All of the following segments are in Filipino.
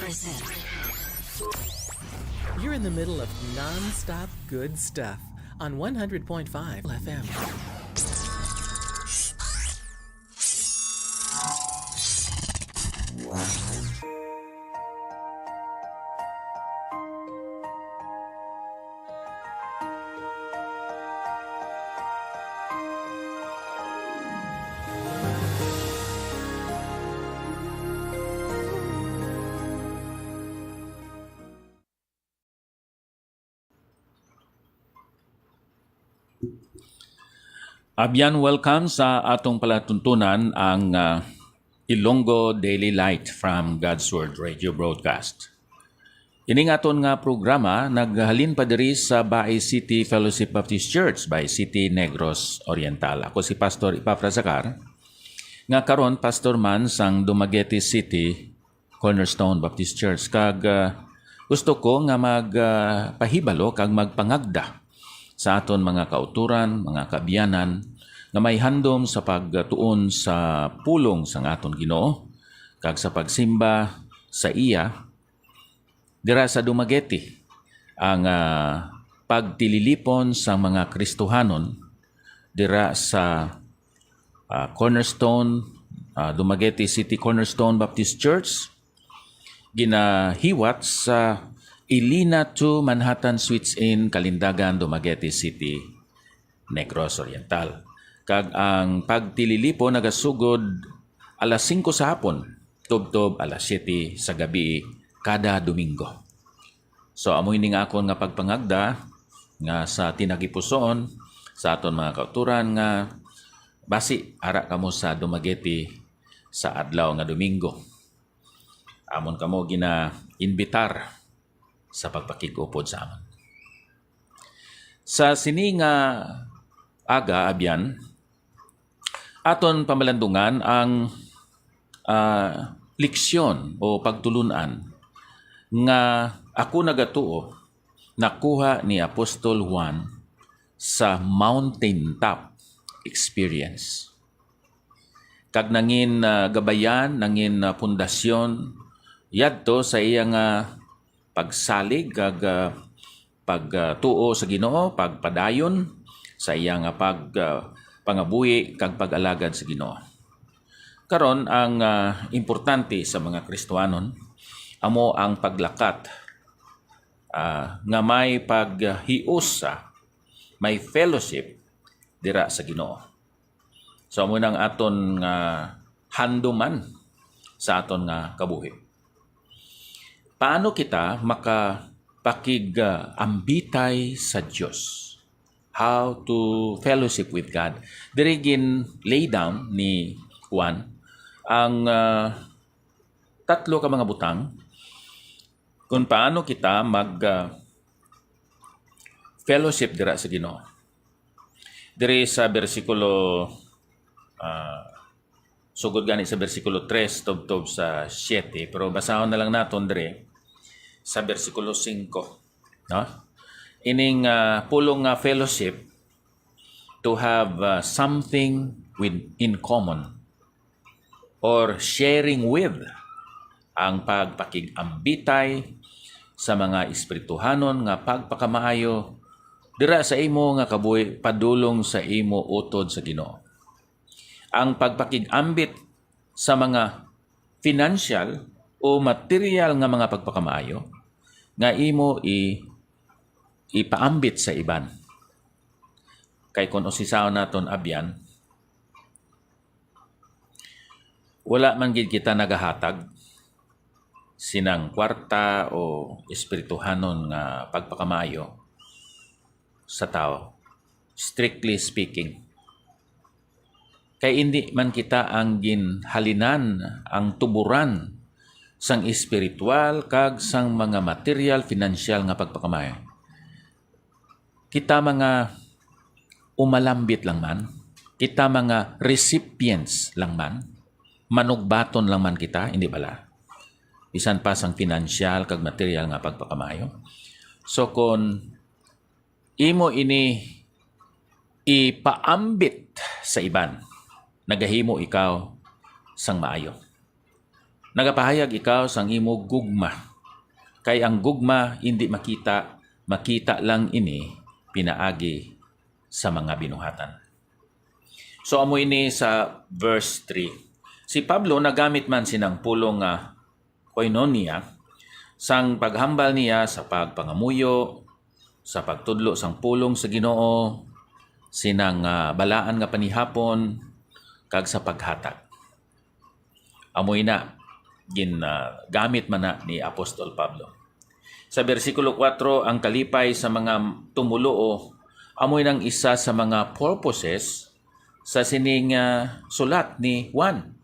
present. You're in the middle of non-stop good stuff on 100.5 FM. Abyan, welcome sa atong palatuntunan ang Ilonggo Daily Light from God's Word Radio Broadcast. Ining aton nga programa naghalin pa diri sa Baay City Fellowship Baptist Church, Baay City, Negros Oriental. Ako si Pastor Ipafrazacar, nga karon pastor man sang Dumaguete City Cornerstone Baptist Church. Kag gusto ko nga magpahibalo kag magpangagda sa aton mga kauturan, mga kabiyanan, nga may handom sa pagtuon sa pulong sang aton Ginoo, kag sa pagsimba sa iya, dira sa Dumaguete, ang pagtililipon sa mga Kristohanon, dira sa Cornerstone, Dumaguete City Cornerstone Baptist Church, ginahiwat sa Ilina 2 Manhattan Suites Inn, Kalindagan, Dumaguete City, Negros Oriental. Kag ang pagtililipo nagasugod alas 5 sa hapon, tubtob alas 7 sa gabi kada Domingo. So amoy ning akon nga pagpangagda nga sa tinagipuson sa aton mga kauturan nga basi ara kamo sa Dumaguete sa adlaw nga Domingo. Amon kamo gina-inbitar sa pagpakigupod sa amon. Sa sini nga aga abyan, aton pamalandungan ang leksyon o pagtulunan nga ako nagatuo nakuha ni Apostol Juan sa mountaintop experience. Kag nangin gabayan, nangin pundasyon yadto sa iyang pagsalig kag pagtuo sa Ginoo, pagpadayon sa iyang pangabuhi kag pag-alagad sa Ginoo. Karon ang importante sa mga Kristohanon amo ang paglakat nga may paghiusa, may fellowship dira sa Ginoo. So amo nang aton nga handuman sa aton nga kabuhi. Paano kita makapakig-ambitay sa Diyos? How to fellowship with God? Dirigin lay down ni Juan ang tatlo ka mga butang kung paano kita mag-fellowship dira sa Ginoo. Diri sa bersikulo sugod gani sa bersikulo 3 tubtob sa 7, pero basahon na lang naton diri sa bersikulo 5, no? Ining pulong fellowship to have something in common or sharing with ang pagpakig-ambitay sa mga espirituhanon nga pagpakamaayo dira sa imo nga kabuhi padulong sa imo utod sa Ginoo. Ang pagpakig-ambit sa mga financial o material nga mga pagpakamaayo nga imo ipaambit sa iban. Kay kung usisaw naton abyan, wala man gid kita nagahatag sinang kwarta o espirituhanon nga pagpakamaayo sa tao, strictly speaking. Kay hindi man kita ang ginhalinan, ang tuburan sang espiritual kag sang mga material, financial nga pagpakamayo. Kita mga umalambit lang man, kita mga recipients lang man, manugbaton lang man kita, hindi bala. Bisan pa sang financial kag material nga pagpakamayo. So kung imo ini ipaambit sa iban, nagahimo ikaw sang maayo. Nagapahayag ikaw sang imo gugma. Kay ang gugma hindi makita lang ini pinaagi sa mga binuhatan. So amo ini sa verse 3. Si Pablo nagamit man sinang pulong koinonia sang paghambal niya sa pagpangamuyo, sa pagtudlo sang pulong sa Ginoo, sinang balaan nga panihapon, kag sa paghatag. Amoy na gamit man na ni Apostol Pablo. Sa versikulo 4, ang kalipay sa mga tumuloo, amoy ng isa sa mga purposes sa sining sulat ni Juan.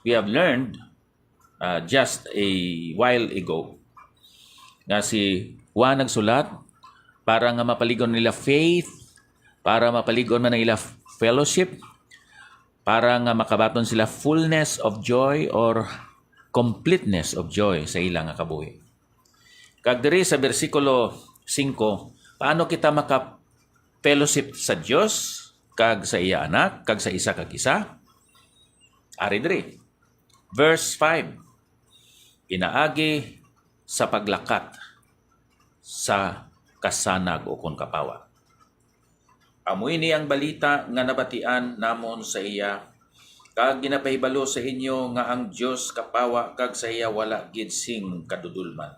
We have learned just a while ago na si Juan nagsulat para nga mapaligon nila faith, para mapaligon man nila fellowship, para nga makabaton sila fullness of joy or completeness of joy sa ilang nga kabuhi. Kag diri sa bersikulo 5, paano kita maka-fellowship sa Dios kag sa iya anak kag sa isa kag isa? Ari diri. Verse 5. Pinaagi sa paglakat sa kasanag o kon kapawa. Amoy ni ang balita nga nabatian namon sa iya, kag ginapahibalo sa inyo nga ang Dios kapawa kag sa iya wala gid sing kadudulman.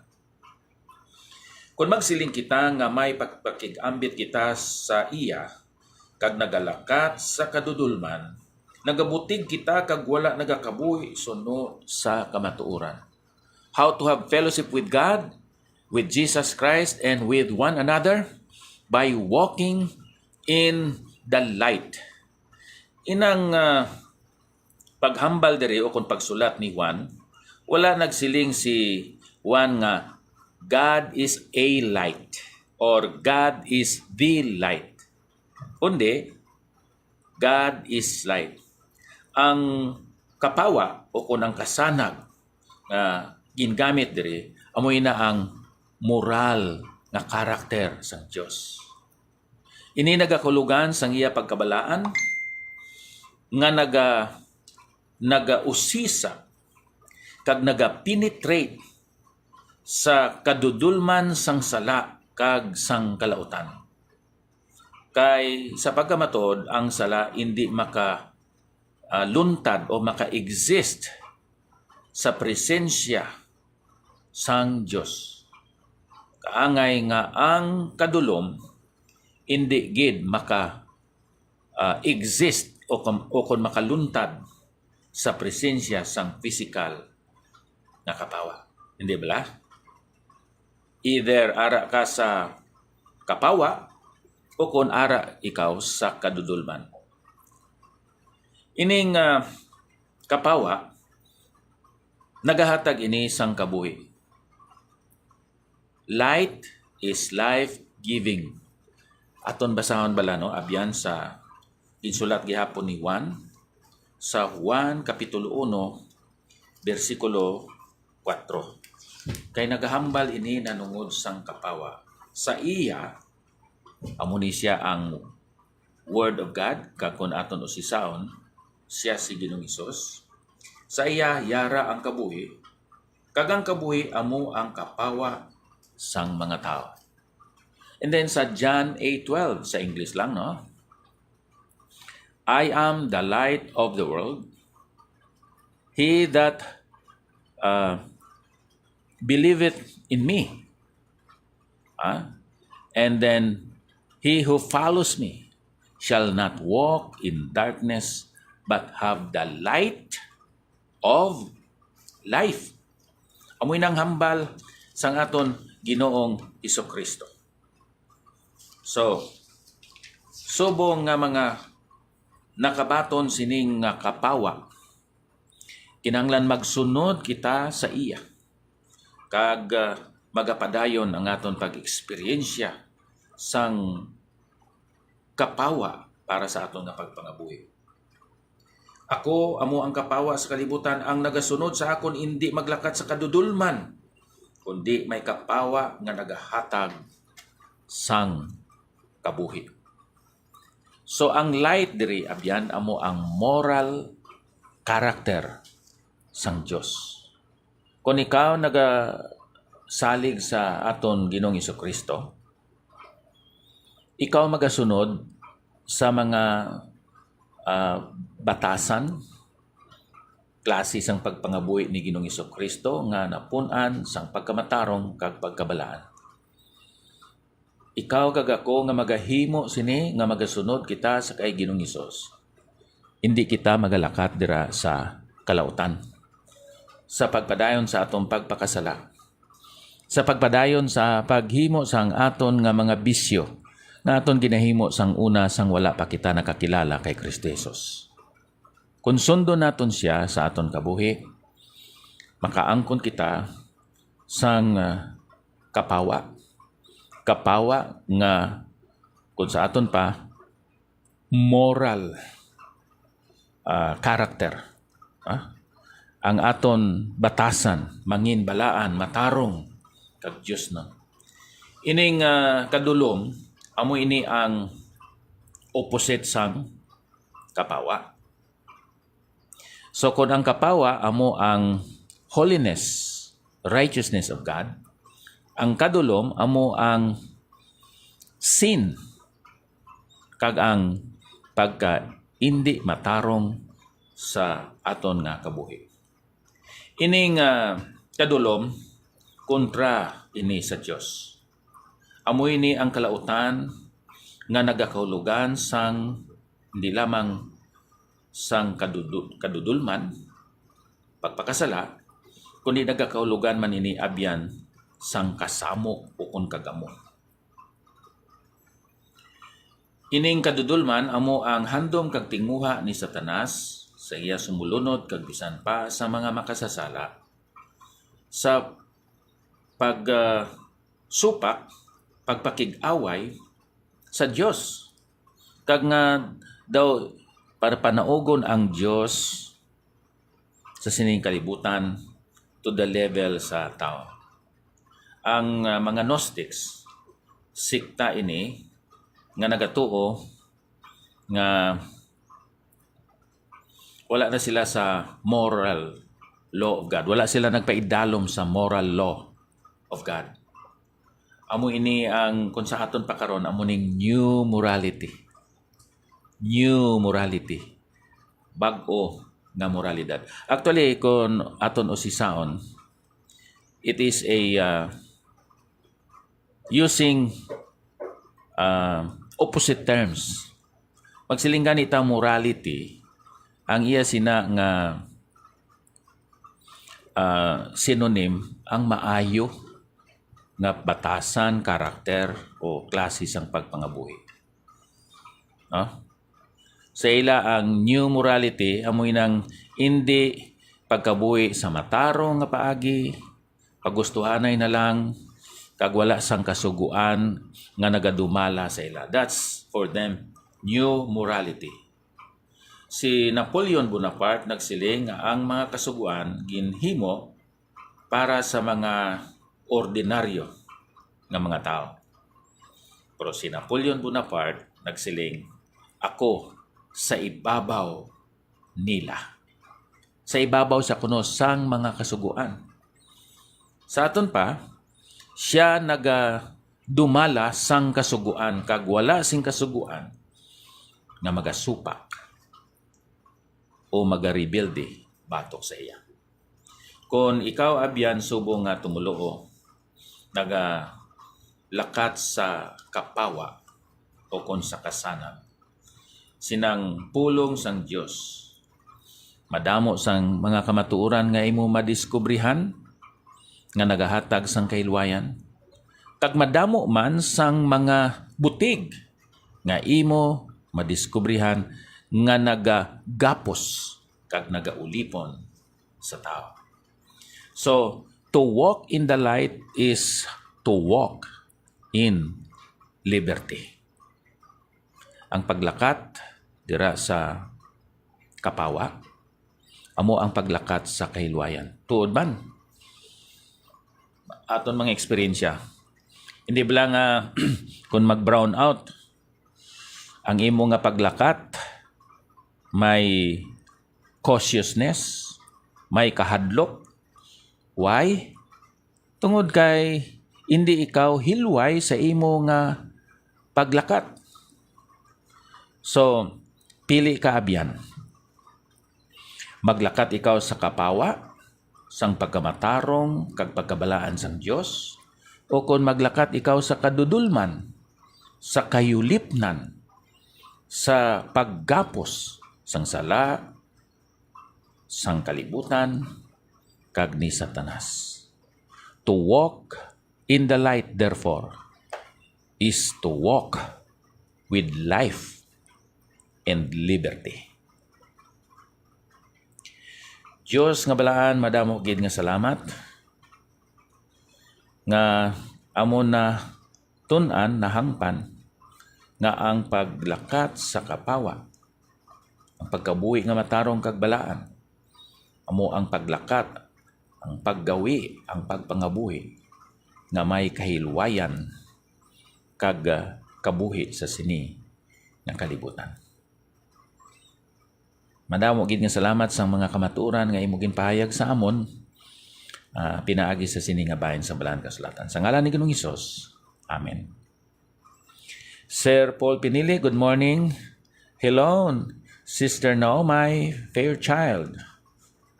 Kung magsiling kita nga may pagpakig-ambit kita sa iya, kag nagalakat sa kadudulman, nagabutig kita kag wala nagakabuhi sunod sa kamatuoran. How to have fellowship with God, with Jesus Christ, and with one another? By walking in the light. Inang paghambal diri o kung pagsulat ni Juan, wala nagsiling si Juan nga God is a light or God is the light. Kundi, God is light. Ang kapawa o kung ang kasanag na gingamit diri, amoy na ang moral na karakter sa Diyos. Ini nagakulugan sang iya pagkabalaan nga nagausisa kag nagapenetrate sa kadudulman sang sala kag sang kalautan. Kay sa pagkamatod, ang sala hindi luntad o maka-exist sa presensya sang Dios. Kaangay nga ang kadulom hindi gid exist o kon makaluntad sa presensya sang physical na kapawa. Hindi ba? Either ara ka sa kapawa o kon ara ikaw sa kadudulman. Ining kapawa nagahatag ini sang kabuhi. Light is life-giving. Aton basahon bala no abyan sa insulat gihapon ni Juan sa Juan kapitulo 1 bersikulo 4. Kay nagahambal ini nanungod sang kapawa. Sa iya amo ni siya ang Word of God kag kun aton usisaon siya si Ginoong Hesus. Sa iya yara ang kabuhi kag ang kabuhi amo ang kapawa sang mga tao. And then sa John 8:12 sa English lang no. I am the light of the world. He that believeth in me. And then he who follows me shall not walk in darkness but have the light of life. Amoy nang hambal sang aton Ginoong Hesukristo. So, subong nga mga nakabaton sining nga kapawa, kinanglan magsunod kita sa iya. Kag magapadayon ang aton pag-eksperyensya sang kapawa para sa aton nga pagpangabuhi. Ako, amo ang kapawa sa kalibutan, ang nagasunod sa akon hindi maglakat sa kadudulman, kundi may kapawa nga nagahatag sang kabuhi. So ang light diri abyan amo ang moral character sang Dios. Kung ikaw nagasalig sa aton Ginoong Hesukristo, ikaw magasunod sa mga batasan, klase sang pagpangabuhi ni Ginoong Hesukristo nga napunan sang pagkamatarong kag pagkabalaan. Ikaw kag ako nga magahimo sini nga magasunod kita sa kay Ginoong Hesus. Hindi kita magalakat dira sa kalautan. Sa pagpadayon sa atong pagpakasala. Sa pagpadayon sa paghimo sang aton nga mga bisyo na aton ginahimo sang una sang wala pa kita nakakilala kay Kristo Jesus. Kung sundo naton siya sa aton kabuhi, makaangkon kita sang kapawa. Kapawa nga kung sa aton pa, moral karakter. Ang aton batasan, manginbalaan, matarong kag Diyos na. Ining kadulom, amo ini ang opposite sang kapawa. So kung ang kapawa amo ang holiness, righteousness of God, ang kadulom amo ang sin kag ang pagka hindi matarong sa aton nga kabuhi. Ining kadulom kontra ini sa Dios. Amo ini ang kalautan nga nagakahulugan sang hindi lamang sang kadudulman, pagpakasala, kundi nagakahulugan man ini abyan sang kasamo o kun kagamo. Ining kadudulman amo ang handom kag tinguha ni Satanas sa iya sumulunod kag bisan pa sa mga makasasala sa supak, pagpakig-away sa Dios. Kag nga daw para panaugon ang Dios sa sining kalibutan to the level sa tao. Ang mga Gnostics, sikta ini nga nagatuo nga wala na sila sa moral law of God. Wala sila nagpaidalom sa moral law of God. Amo ini ang kung sa aton pakaron amo ning new morality. New morality. Bag-o nga moralidad. Actually, kung aton usisaon, it is a using opposite terms. Pagsilinggan ita morality, ang iya sina nga synonym ang maayo nga batasan, karakter o klase sang pagpangabuhi. Sa ila ang new morality amoy nang hindi pagkabuhi sa matarong nga paagi, pagustuhanay na lang kag wala sang kasuguan nga nagadumala sa ila. That's for them new morality. Si Napoleon Bonaparte nagsiling nga ang mga kasuguan ginhimo para sa mga ordinaryo nga mga tao. Pero si Napoleon Bonaparte nagsiling, ako sa ibabaw nila. Sa ibabaw sa kuno sang mga kasuguan. Sa aton pa, siya dumala sang kasuguan kag wala sing kasuguan nga magasupak o magarebuilde batok sa iya. Kung ikaw abyan subong nga tumuloo lakat sa kapawa o kung sa kasanan, sinang pulong sang Dios, madamo sang mga kamatuoran nga imo madiskubrihan nga nagahatag sang kailwayan, kag madamo man sang mga butig nga imo madiskubrihan nga nagagapos kag nagaulipon sa tao. So, to walk in the light is to walk in liberty. Ang paglakat dira sa kapawa amo ang paglakat sa kahilwayan. Tuod man aton mga eksperyensya. Hindi ba lang kung mag-brown out ang imo nga paglakat, may cautiousness, may kahadlok, Why? Tungod kay hindi ikaw hilway sa imo nga paglakat. So, pili ka abyan. Maglakat ikaw sa kapawa, sang pagkamatarong, kag pagkabalaan sang Dios, o kung maglakat ikaw sa kadudulman, sa kayulipnan, sa paggapos, sang sala, sang kalibutan, kag ni Satanas. To walk in the light, therefore, is to walk with life and liberty. Diyos nga balaan, madamo gid nga salamat nga amo na tun-an nahangpan nga ang paglakat sa kapawa, ang pagkabuhi nga matarong kag balaan, amo ang paglakat, ang paggawi, ang pagpangabuhi nga may kahilwayan kag kabuhi sa sini nga kalibutan. Madamo gid nga salamat sa mga kamaturan nga imo ginpahayag sa amon, pinaagi sa sini nga bahin sa Balaan Kasulatan. Sa ngalan ni Ginoong Hesus. Amen. Sir Paul Pinili, good morning. Hello, Sister No, my fair child.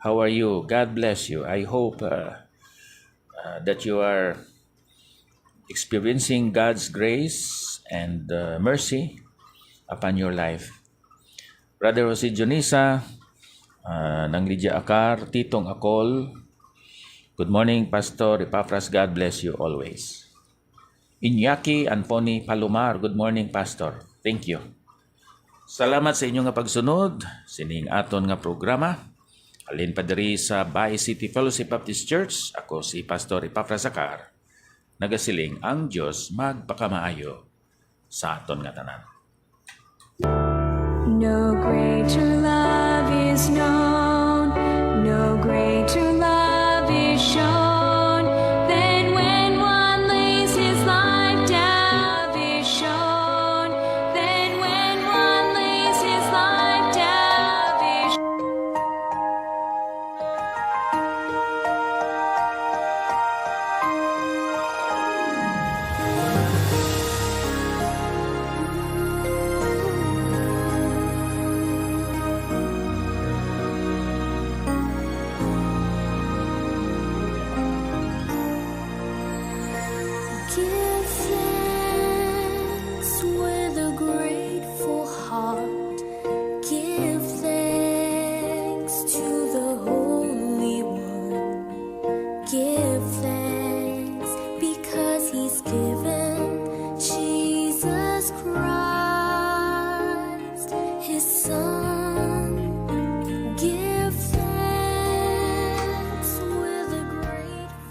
How are you? God bless you. I hope that you are experiencing God's grace and mercy upon your life. Brother Jose Jonisa, ng Lydia Akar, Titong Akol, good morning, Pastor Epaphras, God bless you always. Iñaki Anponi Palomar, good morning, Pastor. Thank you. Salamat sa inyong nga pagsunod, sining aton nga programa. Alin pa diri sa Bay City Fellowship Baptist Church, ako si Pastor Epaphras Akar, nagasiling ang Diyos magpakamaayo sa aton nga tanan. No greater love is known, no greater love is shown, than when one lays his life down. Love is shown, than when one lays his life down. Love is Give thanks with a grateful heart. Give thanks to the Holy One. Give